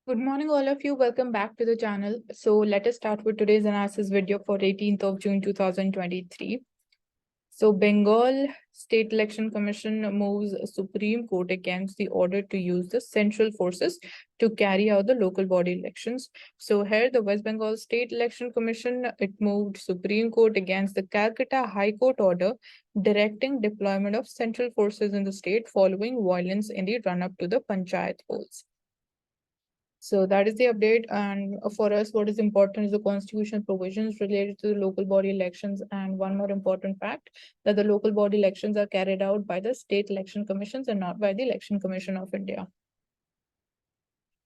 Good morning, all of you. Welcome back to the channel. So let us start with today's analysis video for 18th of June 2023. So Bengal State Election Commission moves Supreme Court against the order to use the central forces to carry out the local body elections. So here the West Bengal State Election Commission, it moved Supreme Court against the Calcutta High Court order directing deployment of central forces in the state following violence in the run-up to the Panchayat polls. So that is the update. And for us, what is important is the constitutional provisions related to the local body elections. And one more important fact that the local body elections are carried out by the state election commissions and not by the Election Commission of India.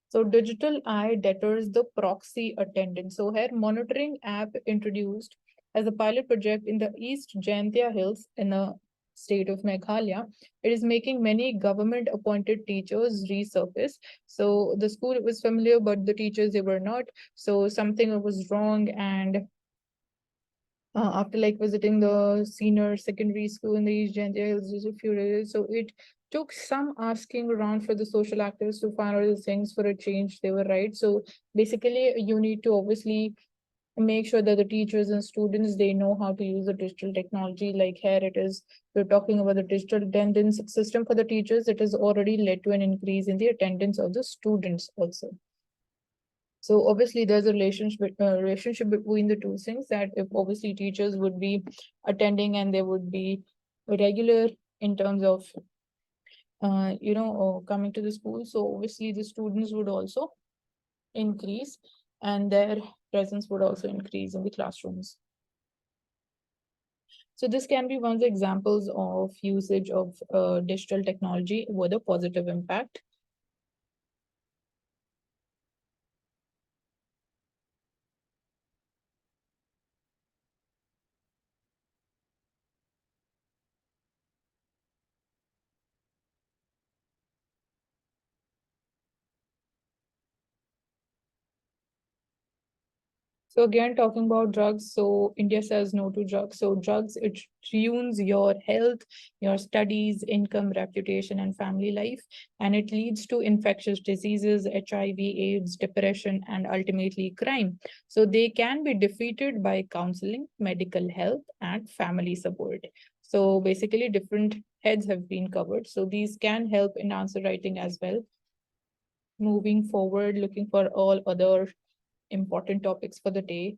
So Digital Eye deters the proxy attendance. So here monitoring app introduced as a pilot project in the East Jaintia Hills in the state of Meghalaya. It is making many government appointed teachers resurface. So the school was familiar, but the teachers, they were not. So something was wrong. And after like visiting the senior secondary school in the East Jaintia Hills just a few days, so it took some asking around for the social activists to find out the things for a change. They were right. So basically, you need to obviously make sure that the teachers and students, they know how to use the digital technology. Like here it is, we're talking about the digital attendance system for the teachers. It has already led to an increase in the attendance of the students also. So obviously there's a relationship between the two things, that if obviously teachers would be attending and they would be regular in terms of coming to the school, so obviously the students would also increase and their presence would also increase in the classrooms. So this can be one of the examples of usage of digital technology with a positive impact. So again, talking about drugs, so India says no to drugs. So drugs, it ruins your health, your studies, income, reputation, and family life, and it leads to infectious diseases, HIV, AIDS, depression, and ultimately crime. So they can be defeated by counseling, medical health, and family support. So basically, different heads have been covered. So these can help in answer writing as well. Moving forward, looking for all other important topics for the day.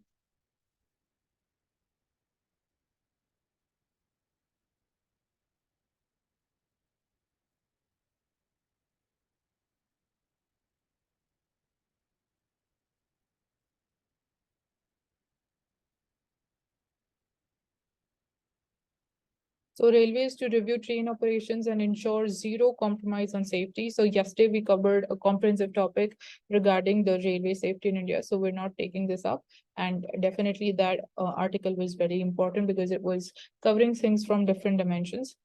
So railways to review train operations and ensure zero compromise on safety. So yesterday we covered a comprehensive topic regarding the railway safety in India. So we're not taking this up. And definitely that article was very important because it was covering things from different dimensions.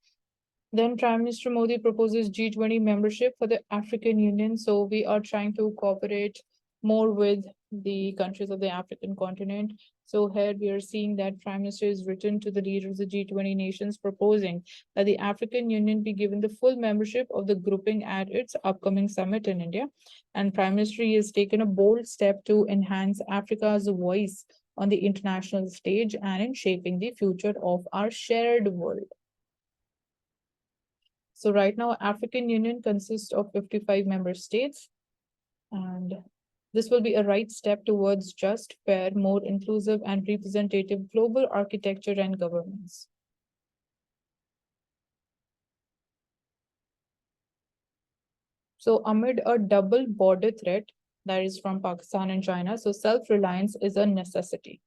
Then Prime Minister Modi proposes G20 membership for the African Union. So we are trying to cooperate more with the countries of the African continent. So here we are seeing that Prime Minister has written to the leaders of the G20 nations proposing that the African Union be given the full membership of the grouping at its upcoming summit in India. And Prime Minister has taken a bold step to enhance Africa's voice on the international stage and in shaping the future of our shared world. So right now, African Union consists of 55 member states, and this will be a right step towards just, fair, more inclusive and representative global architecture and governance. So amid a double border threat that is from Pakistan and China, so self-reliance is a necessity.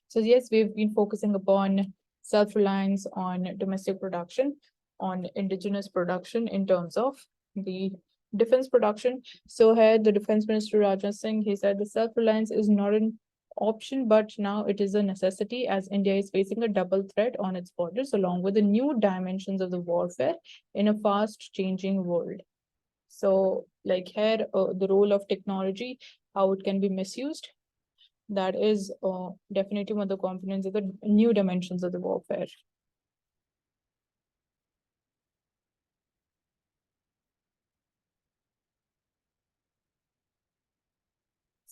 So yes, we've been focusing upon self-reliance on domestic production, on indigenous production in terms of the defense production. So here the Defense Minister Rajnath Singh, he said the self-reliance is not an option, but now it is a necessity as India is facing a double threat on its borders, along with the new dimensions of the warfare in a fast changing world. So like here, the role of technology, how it can be misused, that is definitely one of the components of the new dimensions of the warfare.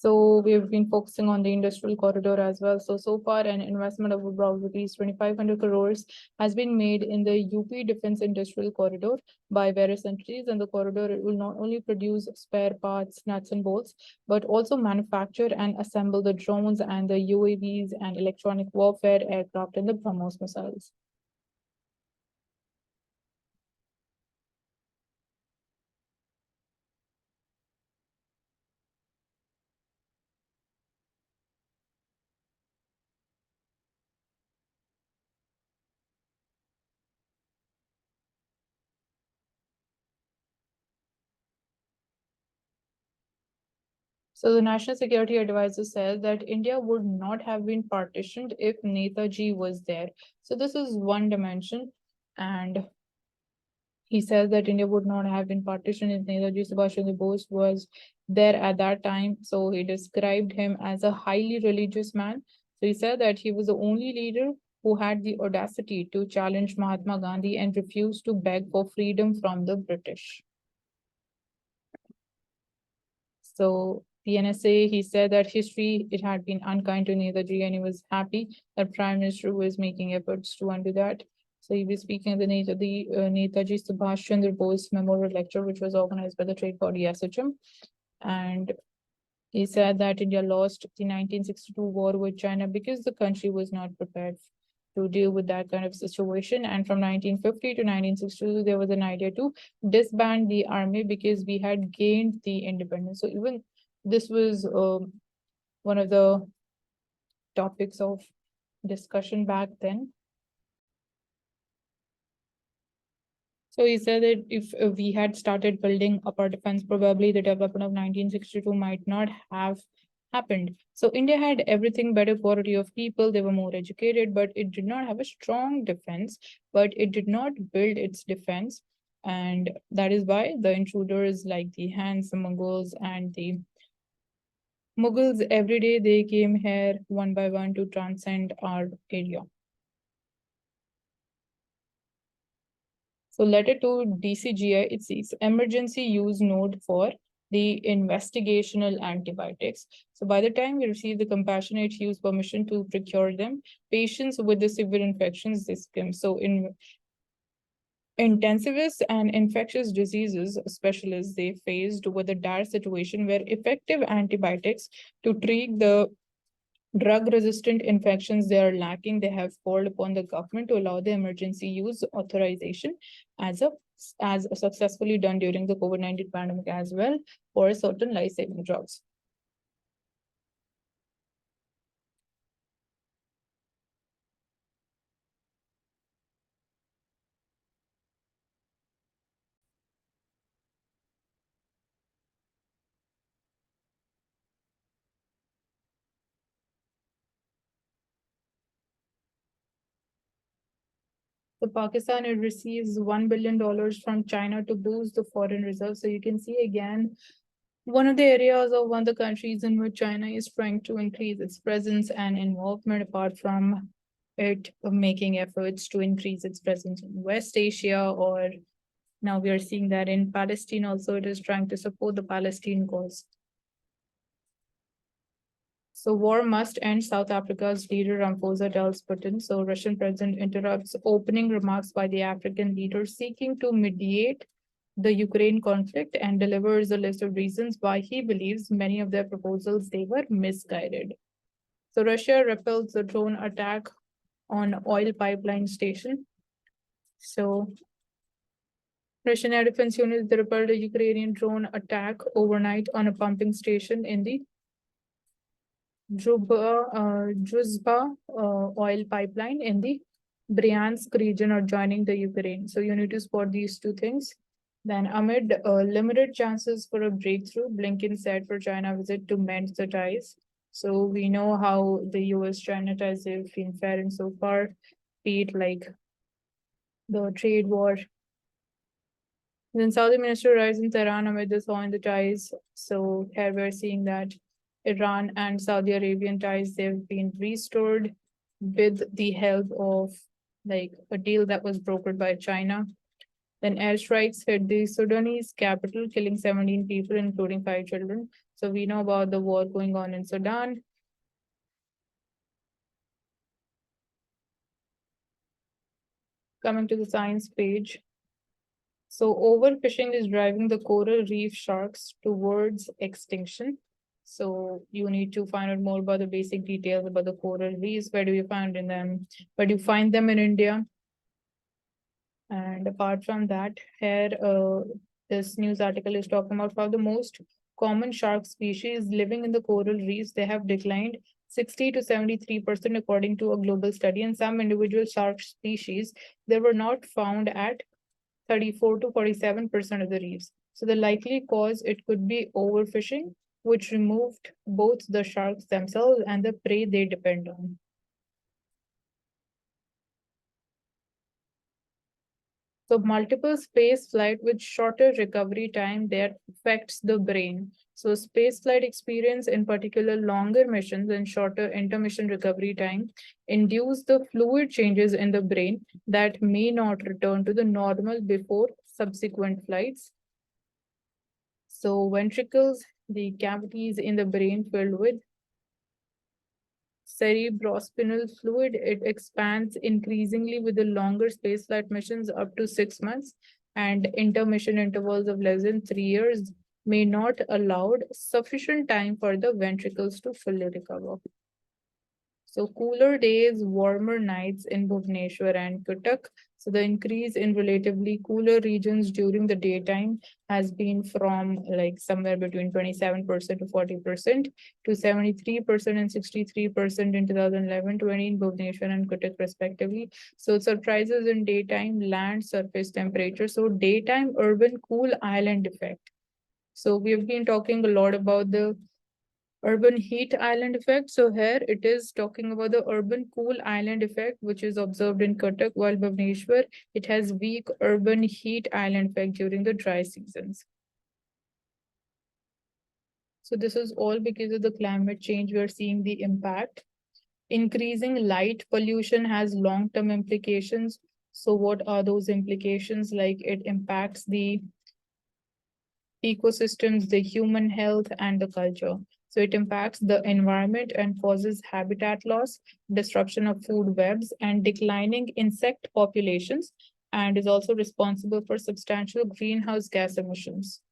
So we've been focusing on the industrial corridor as well. So far, an investment of about rupees 2,500 crores has been made in the UP Defense Industrial Corridor by various entities. And the corridor will not only produce spare parts, nuts and bolts, but also manufacture and assemble the drones and the UAVs and electronic warfare aircraft and the BrahMos missiles. So the National Security Advisor says that India would not have been partitioned if Netaji was there. So this is one dimension. And he says that India would not have been partitioned if Netaji Subhash Chandra Bose was there at that time. So he described him as a highly religious man. So he said that he was the only leader who had the audacity to challenge Mahatma Gandhi and refuse to beg for freedom from the British. So the NSA, he said that history, it had been unkind to Netaji, and he was happy that Prime Minister was making efforts to undo that. So he was speaking at the Netaji Subhash Chandra Bose Memorial Lecture, which was organized by the trade body SHM. And he said that India lost the 1962 war with China because the country was not prepared to deal with that kind of situation. And from 1950 to 1962, there was an idea to disband the army because we had gained the independence. So even this was one of the topics of discussion back then. So he said that if we had started building up our defense, probably the development of 1962 might not have happened. So India had everything, better quality of people, they were more educated, but it did not have a strong defense, but it did not build its defense. And that is why the intruders like the Hans, the Mongols, and the Mughals, every day they came here one by one to transcend our area. So letter to DCGI, it says emergency use node for the investigational antibiotics. So by the time we receive the compassionate use permission to procure them, patients with the severe infections, this comes. So in intensivists and infectious diseases specialists, they faced with a dire situation where effective antibiotics to treat the drug-resistant infections they are lacking. They have called upon the government to allow the emergency use authorization as successfully done during the COVID-19 pandemic as well for certain life-saving drugs. So Pakistan, it receives $1 billion from China to boost the foreign reserves. So you can see again, one of the areas of one of the countries in which China is trying to increase its presence and involvement, apart from it making efforts to increase its presence in West Asia, or now we are seeing that in Palestine also, it is trying to support the Palestine cause. So war must end, South Africa's leader Ramaphosa tells Putin. So Russian president interrupts opening remarks by the African leader seeking to mediate the Ukraine conflict and delivers a list of reasons why he believes many of their proposals, they were misguided. So Russia repels the drone attack on oil pipeline station. So Russian Air Defense units, they repelled a Ukrainian drone attack overnight on a pumping station in the Druzhba oil pipeline in the Bryansk region adjoining the Ukraine. So you need to spot these two things. Then amid limited chances for a breakthrough, Blinken said for China visit to mend the ties. So we know how the US-China ties have been faring so far, be it like the trade war. Then Saudi minister arrives in Tehran amid the thaw in the ties. So here we're seeing that Iran and Saudi Arabian ties, they've been restored with the help of like a deal that was brokered by China. Then airstrikes hit the Sudanese capital, killing 17 people, including 5 children. So we know about the war going on in Sudan. Coming to the science page. So overfishing is driving the coral reef sharks towards extinction. So you need to find out more about the basic details about the coral reefs. Where do you find in them? Where do you find them in India? And apart from that, here this news article is talking about how the most common shark species living in the coral reefs, they have declined 60 to 73% according to a global study. And some individual shark species, they were not found at 34 to 47% of the reefs. So the likely cause, it could be overfishing, which removed both the sharks themselves and the prey they depend on. So multiple space flight with shorter recovery time that affects the brain. So space flight experience, in particular longer missions and shorter intermission recovery time, induce the fluid changes in the brain that may not return to the normal before subsequent flights. So ventricles, the cavities in the brain filled with cerebrospinal fluid, it expands increasingly with the longer spaceflight missions up to 6 months, and intermission intervals of less than 3 years may not allow sufficient time for the ventricles to fully recover. So cooler days, warmer nights in Bhubaneswar and Cuttack. So the increase in relatively cooler regions during the daytime has been from like somewhere between 27% to 40% to 73% and 63% in 2011-20 in Bhubaneswar and Cuttack respectively. So surprises in daytime land surface temperature. So daytime urban cool island effect. So we've been talking a lot about the urban heat island effect. So here it is talking about the urban cool island effect, which is observed in Cuttack, while Bhubaneswar, it has weak urban heat island effect during the dry seasons. So this is all because of the climate change. We are seeing the impact. Increasing light pollution has long-term implications. So what are those implications? Like it impacts the ecosystems, the human health, and the culture. So it impacts the environment and causes habitat loss, disruption of food webs, and declining insect populations, and is also responsible for substantial greenhouse gas emissions.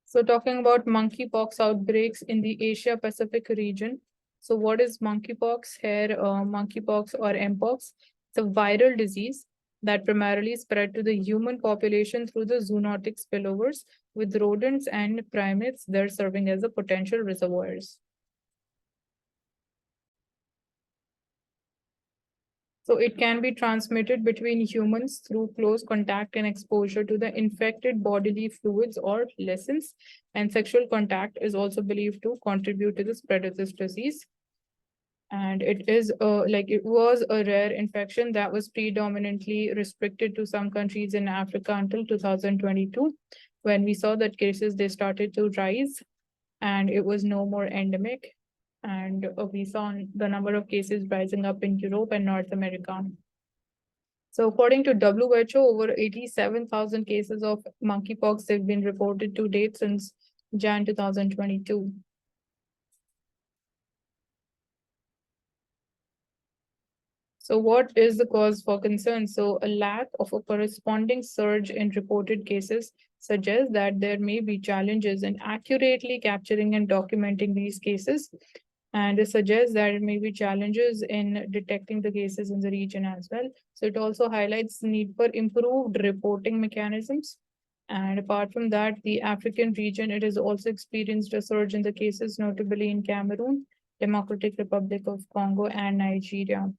So talking about monkeypox outbreaks in the Asia Pacific region. So what is monkeypox here? Monkeypox or mpox, it's a viral disease that primarily spread to the human population through the zoonotic spillovers, with rodents and primates they're serving as the potential reservoirs. So it can be transmitted between humans through close contact and exposure to the infected bodily fluids or lessons. And sexual contact is also believed to contribute to the spread of this disease. And it is it was a rare infection that was predominantly restricted to some countries in Africa until 2022, when we saw that cases they started to rise and it was no more endemic. And we saw the number of cases rising up in Europe and North America. So according to WHO, over 87,000 cases of monkeypox have been reported to date since Jan 2022. So what is the cause for concern? So a lack of a corresponding surge in reported cases suggests that there may be challenges in accurately capturing and documenting these cases. And it suggests that it may be challenges in detecting the cases in the region as well. So it also highlights the need for improved reporting mechanisms. And apart from that, the African region, it has also experienced a surge in the cases, notably in Cameroon, Democratic Republic of Congo, and Nigeria.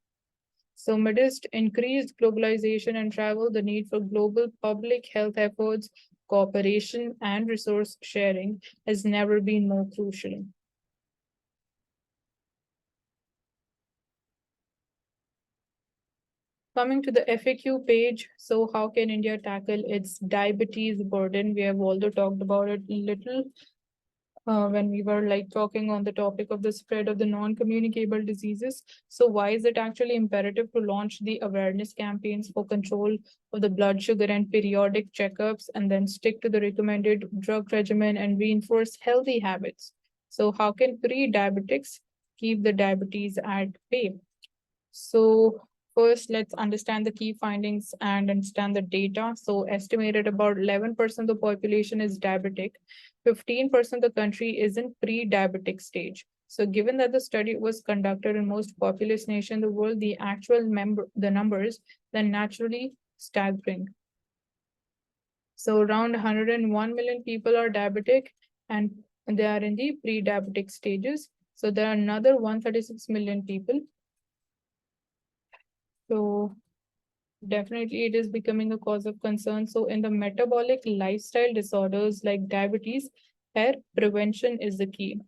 So amidst increased globalization and travel, the need for global public health efforts, cooperation, and resource sharing has never been more crucial. Coming to the FAQ page, so how can India tackle its diabetes burden? We have also talked about it a little. when we were like talking on the topic of the spread of the non-communicable diseases. So why is it actually imperative to launch the awareness campaigns for control of the blood sugar and periodic checkups, and then stick to the recommended drug regimen and reinforce healthy habits? So how can pre-diabetics keep the diabetes at bay? So first, let's understand the key findings and understand the data. So estimated about 11% of the population is diabetic. 15% of the country is in pre-diabetic stage. So given that the study was conducted in most populous nation in the world, the numbers then naturally staggering. So around 101 million people are diabetic and they are in the pre-diabetic stages. So there are another 136 million people. So definitely, it is becoming a cause of concern. So, in the metabolic lifestyle disorders like diabetes, hair prevention is the key.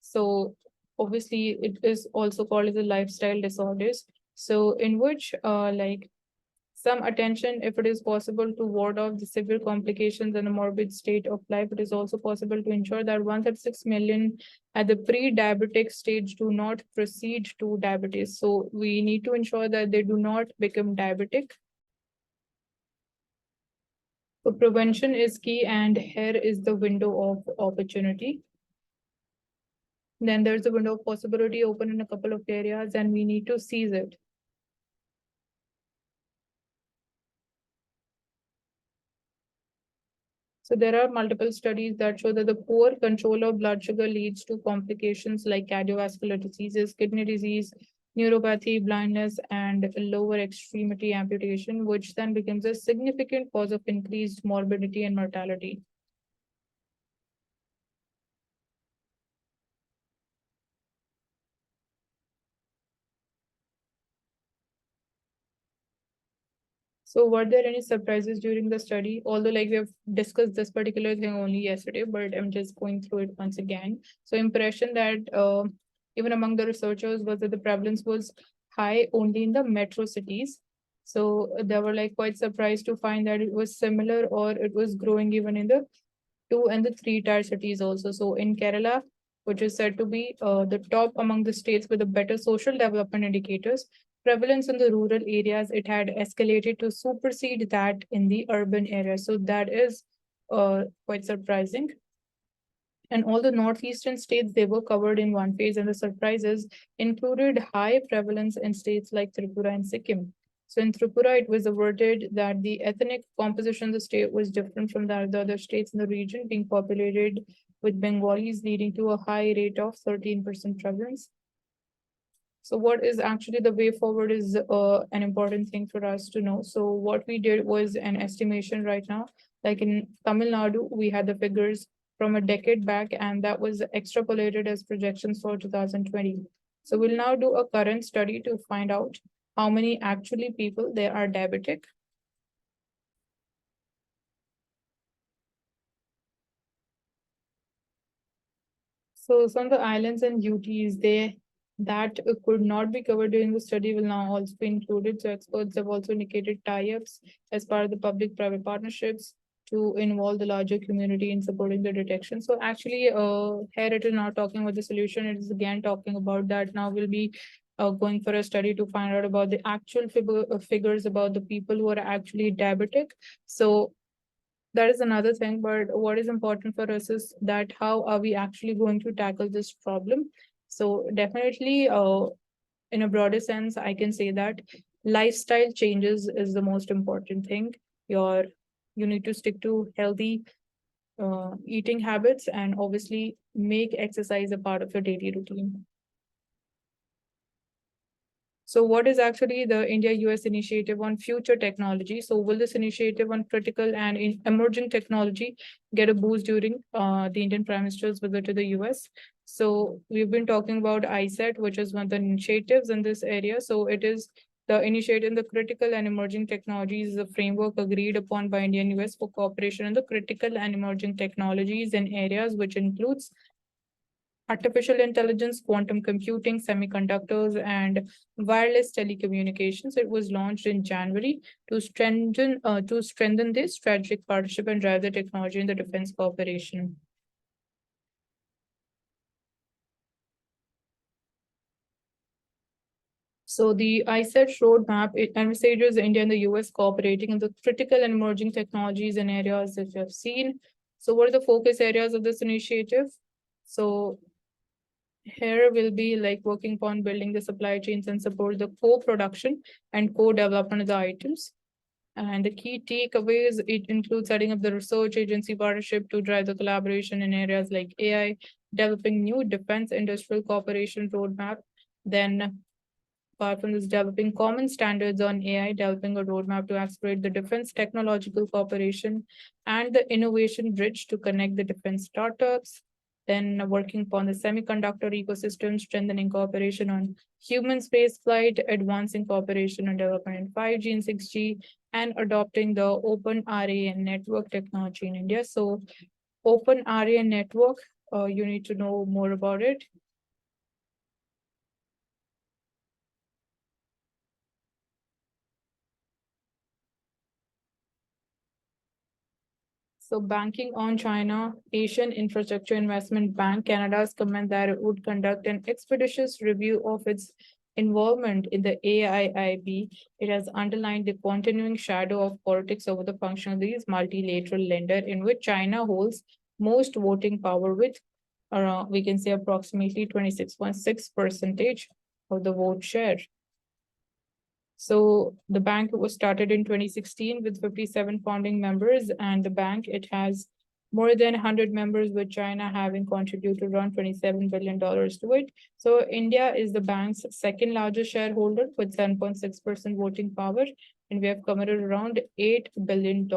So, obviously, it is also called as a lifestyle disorders. So, in which, some attention, if it is possible, to ward off the severe complications and the morbid state of life. It is also possible to ensure that 136 million at the pre-diabetic stage do not proceed to diabetes. So we need to ensure that they do not become diabetic. So prevention is key, and here is the window of opportunity. Then there's a window of possibility open in a couple of areas, and we need to seize it. So there are multiple studies that show that the poor control of blood sugar leads to complications like cardiovascular diseases, kidney disease, neuropathy, blindness, and lower extremity amputation, which then becomes a significant cause of increased morbidity and mortality. So were there any surprises during the study? Although like we have discussed this particular thing only yesterday, but I'm just going through it once again. So impression that even among the researchers was that the prevalence was high only in the metro cities. So they were like quite surprised to find that it was similar or it was growing even in the 2 and the 3 tier cities also. So in Kerala, which is said to be the top among the states with the better social development indicators, prevalence in the rural areas, it had escalated to supersede that in the urban areas. So that is quite surprising. And all the northeastern states, they were covered in one phase, and the surprises included high prevalence in states like Tripura and Sikkim. So in Tripura, it was averted that the ethnic composition of the state was different from the other states in the region, being populated with Bengalis, leading to a high rate of 13% prevalence. So what is actually the way forward is an important thing for us to know. So what we did was an estimation right now. Like in Tamil Nadu, we had the figures from a decade back, and that was extrapolated as projections for 2020. So we'll now do a current study to find out how many actually people they are diabetic. So some of the islands and UTs that could not be covered during the study will now also be included. So experts have also indicated tie-ups as part of the public-private partnerships to involve the larger community in supporting the detection. So actually, here it is not talking about the solution. It is again talking about that now we'll be going for a study to find out about the actual figures about the people who are actually diabetic. So that is another thing, but what is important for us is that how are we actually going to tackle this problem? So definitely, in a broader sense, I can say that lifestyle changes is the most important thing. You need to stick to healthy eating habits and obviously make exercise a part of your daily routine. So what is actually the India-US initiative on future technology? So will this initiative on critical and emerging technology get a boost during the Indian Prime Minister's visit to the US? So we've been talking about ISET, which is one of the initiatives in this area. So it is the initiative in the critical and emerging technologies is a framework agreed upon by India and US for cooperation in the critical and emerging technologies in areas which includes artificial intelligence, quantum computing, semiconductors, and wireless telecommunications. It was launched in January to strengthen this strategic partnership and drive the technology in the defense cooperation. So the ISET roadmap, it envisages India and the US cooperating in the critical and emerging technologies and areas that you have seen. So what are the focus areas of this initiative? So here will be like working upon building the supply chains and support the co-production and co-development of the items. And the key takeaways, it includes setting up the research agency partnership to drive the collaboration in areas like AI, developing new defense industrial cooperation roadmap, then apart from this, developing common standards on AI, developing a roadmap to accelerate the defense technological cooperation and the innovation bridge to connect the defense startups. Then working upon the semiconductor ecosystem, strengthening cooperation on human space flight, advancing cooperation on development in 5G and 6G, and adopting the open RAN network technology in India. So open RAN network, you need to know more about it. So banking on China, Asian Infrastructure Investment Bank, Canada's comment that it would conduct an expeditious review of its involvement in the AIIB. It has underlined the continuing shadow of politics over the function of these multilateral lender in which China holds most voting power with around, we can say approximately 26.6% of the vote share. So the bank was started in 2016 with 57 founding members, and the bank, it has more than 100 members, with China having contributed around $27 billion to it. So India is the bank's second largest shareholder with 7.6% voting power, and we have committed around $8 billion.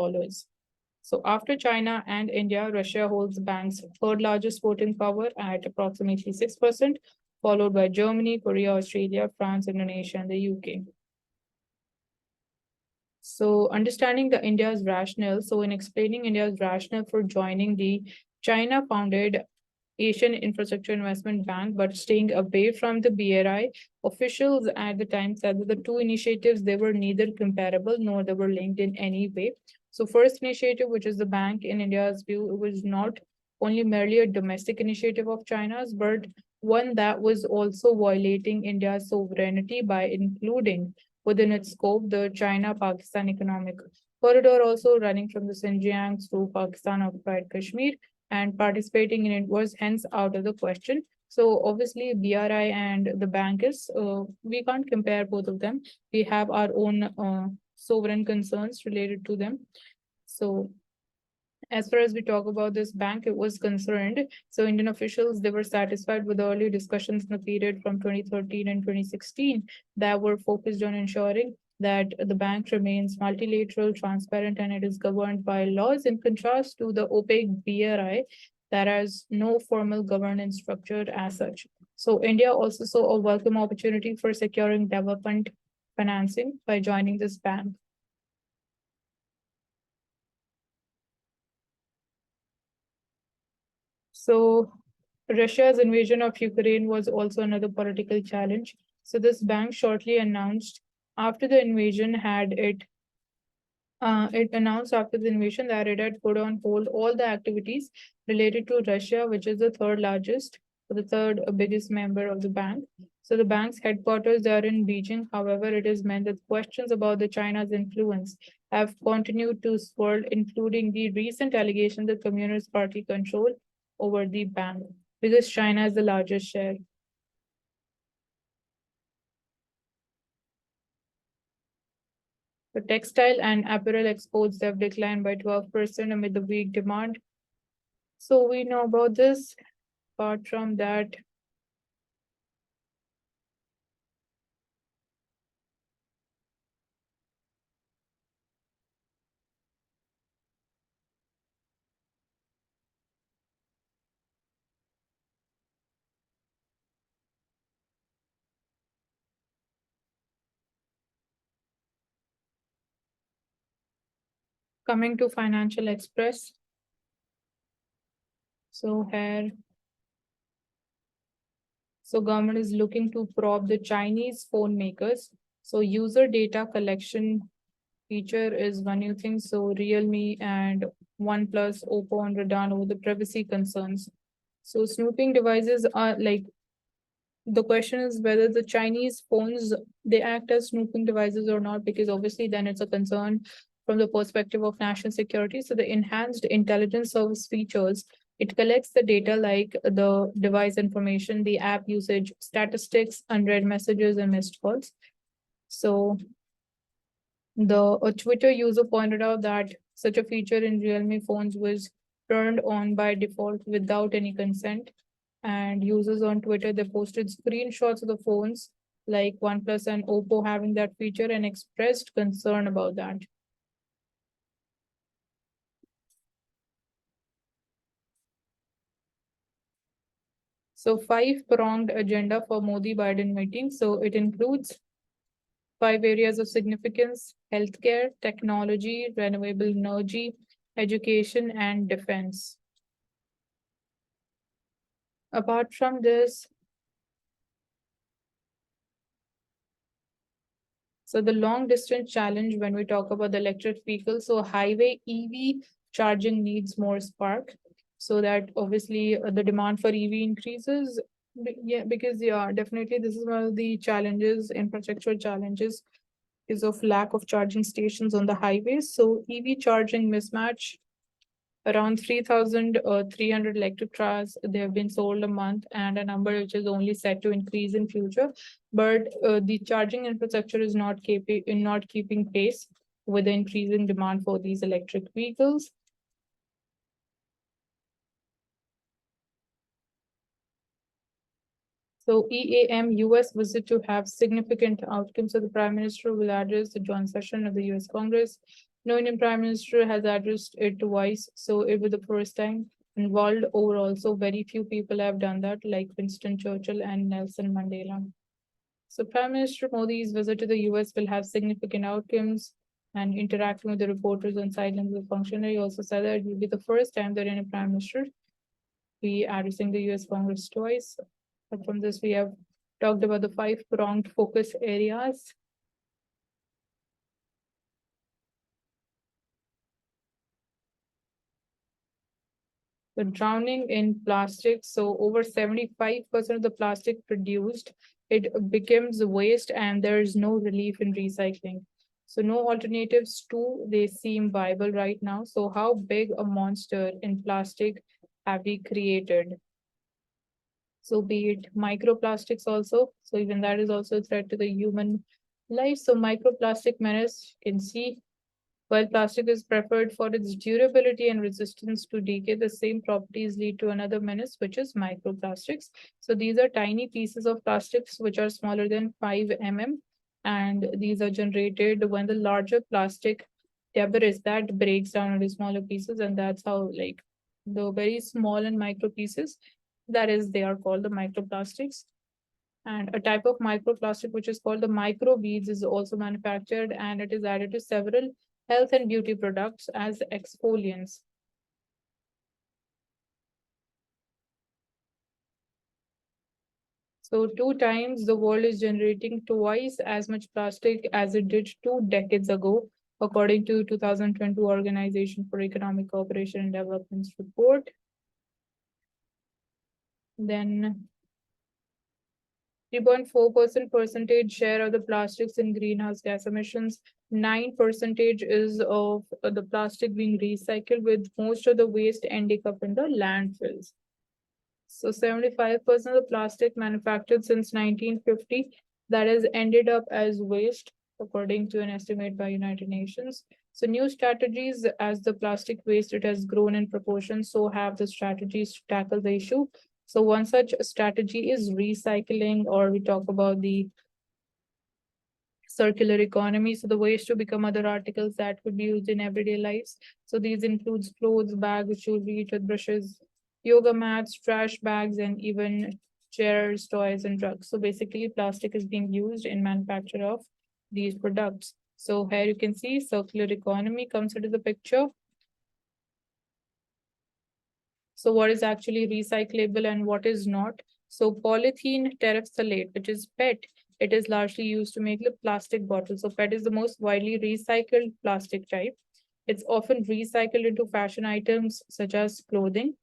So after China and India, Russia holds the bank's third largest voting power at approximately 6%, followed by Germany, Korea, Australia, France, Indonesia, and the UK. So understanding the India's rationale. So in explaining India's rationale for joining the China founded Asian Infrastructure Investment Bank, but staying away from the BRI, officials at the time said that the two initiatives, they were neither comparable nor they were linked in any way. So first initiative, which is the bank in India's view, it was not only merely a domestic initiative of China's, but one that was also violating India's sovereignty by including within its scope the China-Pakistan economic corridor, also running from the Xinjiang through Pakistan-occupied Kashmir, and participating in it was hence out of the question. So obviously BRI and the bank is, we can't compare both of them. We have our own sovereign concerns related to them. So as far as we talk about this bank, it was concerned. So Indian officials, they were satisfied with the early discussions in the period from 2013 and 2016 that were focused on ensuring that the bank remains multilateral, transparent, and it is governed by laws, in contrast to the opaque BRI that has no formal governance structure as such. So India also saw a welcome opportunity for securing development financing by joining this bank. So Russia's invasion of Ukraine was also another political challenge. So this bank shortly announced after the invasion had it announced after the invasion that it had put on hold all the activities related to Russia, which is the third largest, the third biggest member of the bank. So the bank's headquarters are in Beijing. However, it is meant that questions about the China's influence have continued to swirl, including the recent allegation that Communist Party control over the bank because China is the largest share. The textile and apparel exports have declined by 12% amid the weak demand. So we know about this. Apart from that, coming to Financial Express. So here, so government is looking to probe the Chinese phone makers. So user data collection feature is one new thing. So Realme and OnePlus, Oppo, and Redan over the privacy concerns. So snooping devices are like The question is whether the Chinese phones, they act as snooping devices or not, because obviously then it's a concern from the perspective of national security. So the enhanced intelligence service features, it collects the data like the device information, the app usage, statistics, unread messages, and missed calls. So a Twitter user pointed out that such a feature in Realme phones was turned on by default without any consent. And users on Twitter, they posted screenshots of the phones like OnePlus and Oppo having that feature and expressed concern about that. So 5-pronged agenda for Modi-Biden meeting. So it includes 5 areas of significance: healthcare, technology, renewable energy, education, and defense. Apart from this, so the long distance challenge when we talk about the electric vehicle, so highway EV charging needs more spark, so that obviously the demand for EV increases. Yeah, because yeah, definitely this is one of the challenges, infrastructure challenges, is of lack of charging stations on the highways. So EV charging mismatch, around 3,300 electric cars they have been sold a month, and a number which is only set to increase in future. But the charging infrastructure is not keeping pace with the increasing demand for these electric vehicles. So EAM US visit to have significant outcomes. So the Prime Minister will address the joint session of the US Congress. No Indian Prime Minister has addressed it twice, so it was the first time involved overall. So very few people have done that, like Winston Churchill and Nelson Mandela. So Prime Minister Modi's visit to the US will have significant outcomes, and interacting with the reporters on sidelines of the functionary also said that it will be the first time that any Prime Minister be addressing the US Congress twice. But from this, we have talked about the 5-pronged focus areas. The drowning in plastic. So over 75% of the plastic produced, it becomes waste, and there is no relief in recycling. So no alternatives to they seem viable right now. So how big a monster in plastic have we created? So be it microplastics also. So even that is also a threat to the human life. So microplastic menace, you can see, while plastic is preferred for its durability and resistance to decay, the same properties lead to another menace, which is microplastics. So these are tiny pieces of plastics which are smaller than 5 mm, and these are generated when the larger plastic debris that breaks down into smaller pieces, and that's how, like, the very small and micro pieces, that is, they are called the microplastics. And a type of microplastic which is called the microbeads is also manufactured, and it is added to several health and beauty products as exfoliants. So 2 times the world is generating twice as much plastic as it did 2 decades ago, according to 2020 Organization for Economic Cooperation and Development's report. Then 3.4% percentage share of the plastics in greenhouse gas emissions. 9% is of the plastic being recycled, with most of the waste ending up in the landfills. So 75% of the plastic manufactured since 1950 that has ended up as waste, according to an estimate by United Nations. So new strategies, as the plastic waste it has grown in proportion, so have the strategies to tackle the issue. So one such strategy is recycling, or we talk about the circular economy. So the waste to become other articles that could be used in everyday lives. So these includes clothes, bags, jewelry, toothbrushes, yoga mats, trash bags, and even chairs, toys, and drugs. So basically, plastic is being used in manufacture of these products. So here you can see circular economy comes into the picture. So what is actually recyclable and what is not? So polythene terephthalate, which is PET, it is largely used to make the plastic bottles. So PET is the most widely recycled plastic type. It's often recycled into fashion items such as clothing.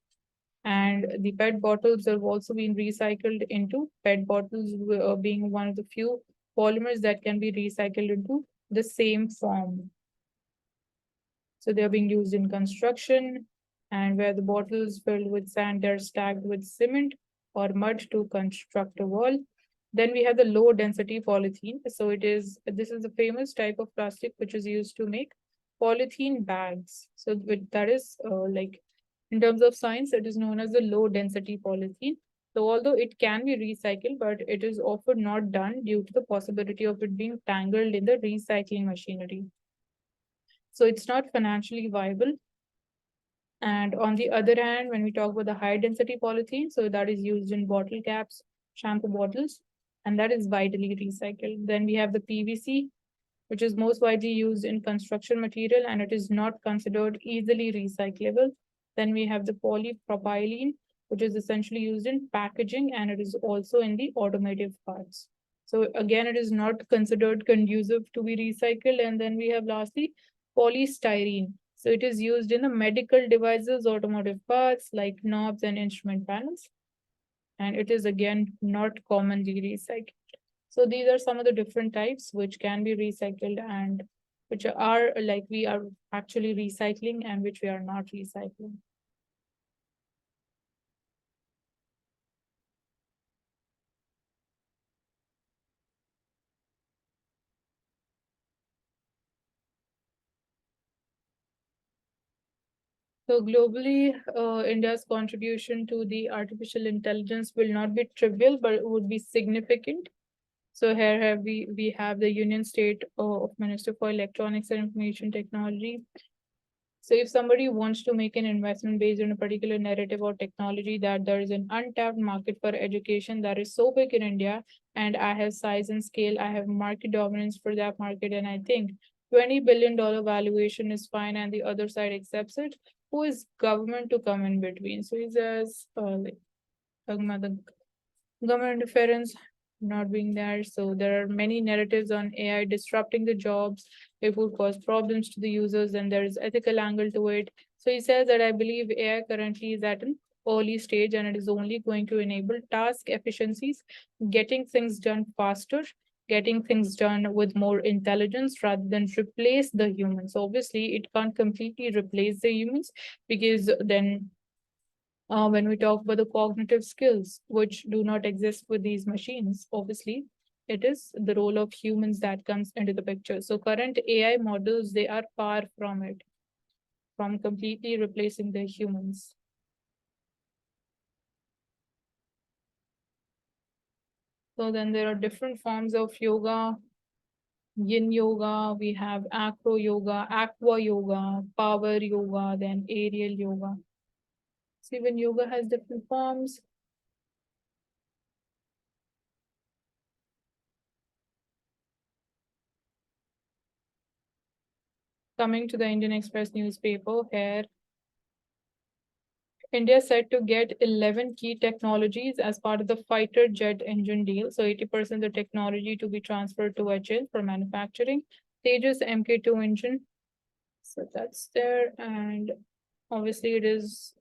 And the PET bottles have also been recycled into PET bottles, being one of the few polymers that can be recycled into the same form. So they're being used in construction, and where the bottles filled with sand are stacked with cement or mud to construct a wall. Then we have the low density polythene. So this is a famous type of plastic which is used to make polythene bags. So that is like in terms of science, it is known as the low density polythene. So although it can be recycled, but it is often not done due to the possibility of it being tangled in the recycling machinery. So it's not financially viable. And on the other hand, when we talk about the high density polythene, so that is used in bottle caps, shampoo bottles, and that is widely recycled. Then we have the PVC, which is most widely used in construction material and it is not considered easily recyclable. Then we have the polypropylene, which is essentially used in packaging and it is also in the automotive parts. So again, it is not considered conducive to be recycled. And then we have lastly polystyrene. So it is used in the medical devices, automotive parts like knobs and instrument panels. And it is again not commonly recycled. So these are some of the different types which can be recycled and which are like we are actually recycling and which we are not recycling. So globally, India's contribution to the artificial intelligence will not be trivial, but it would be significant. So here have we have the Union State of Minister for Electronics and Information Technology. So if somebody wants to make an investment based on a particular narrative or technology that there is an untapped market for education that is so big in India, and I have size and scale, I have market dominance for that market, and I think $20 billion valuation is fine, and the other side accepts it. Who is government to come in between? So he says, like talking about the government interference not being there. So there are many narratives on AI disrupting the jobs. It would cause problems to the users, and there is ethical angle to it. So he says that I believe AI currently is at an early stage and it is only going to enable task efficiencies, getting things done faster, getting things done with more intelligence rather than replace the humans. So obviously, it can't completely replace the humans because then when we talk about the cognitive skills, which do not exist with these machines, obviously, it is the role of humans that comes into the picture. So current AI models, they are far from it, from completely replacing the humans. So then there are different forms of yoga, yin yoga, we have acro yoga, aqua yoga, power yoga, then aerial yoga. So even yoga has different forms. Coming to the Indian Express newspaper, here India is set to get 11 key technologies as part of the fighter jet engine deal. So 80% of the technology to be transferred to HL for manufacturing. Tejas Mk2 engine. So that's there. And obviously it is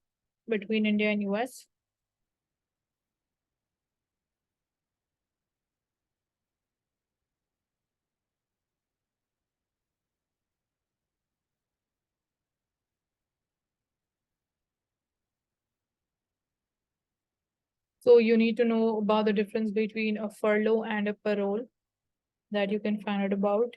between India and US. So you need to know about the difference between a furlough and a parole that you can find out about.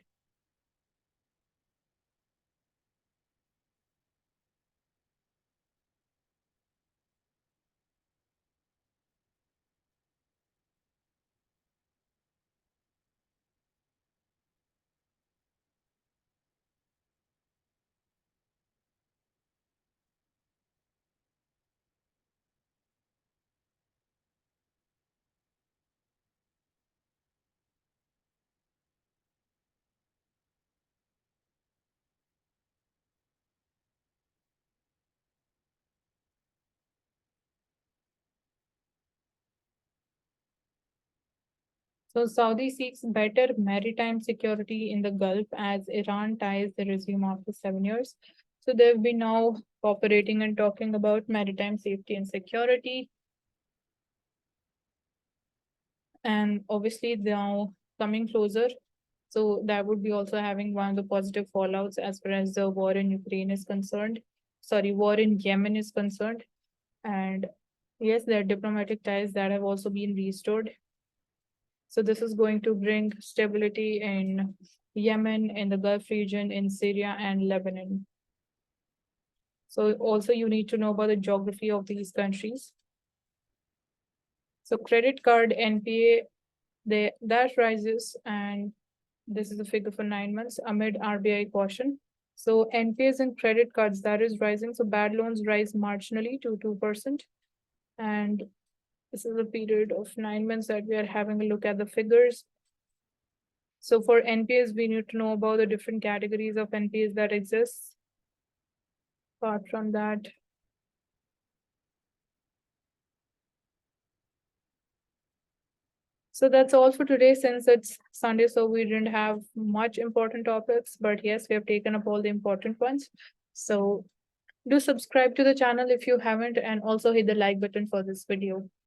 So Saudi seeks better maritime security in the Gulf as Iran ties the regime after 7 years. So they've been now cooperating and talking about maritime safety and security. And obviously now coming closer. So that would be also having one of the positive fallouts as far as the war in Ukraine is concerned. Sorry, war in Yemen is concerned. And yes, there are diplomatic ties that have also been restored. So this is going to bring stability in Yemen, in the Gulf region, in Syria and Lebanon. So also you need to know about the geography of these countries. So credit card NPA, that rises, and this is the figure for 9 months amid RBI caution. So NPAs in credit cards, that is rising. So bad loans rise marginally to 2%. And this is a period of 9 months that we are having a look at the figures. So for NPAs, we need to know about the different categories of NPAs that exist. Apart from that, so that's all for today since it's Sunday, so we didn't have much important topics, but yes, we have taken up all the important ones. So do subscribe to the channel if you haven't, and also hit the like button for this video.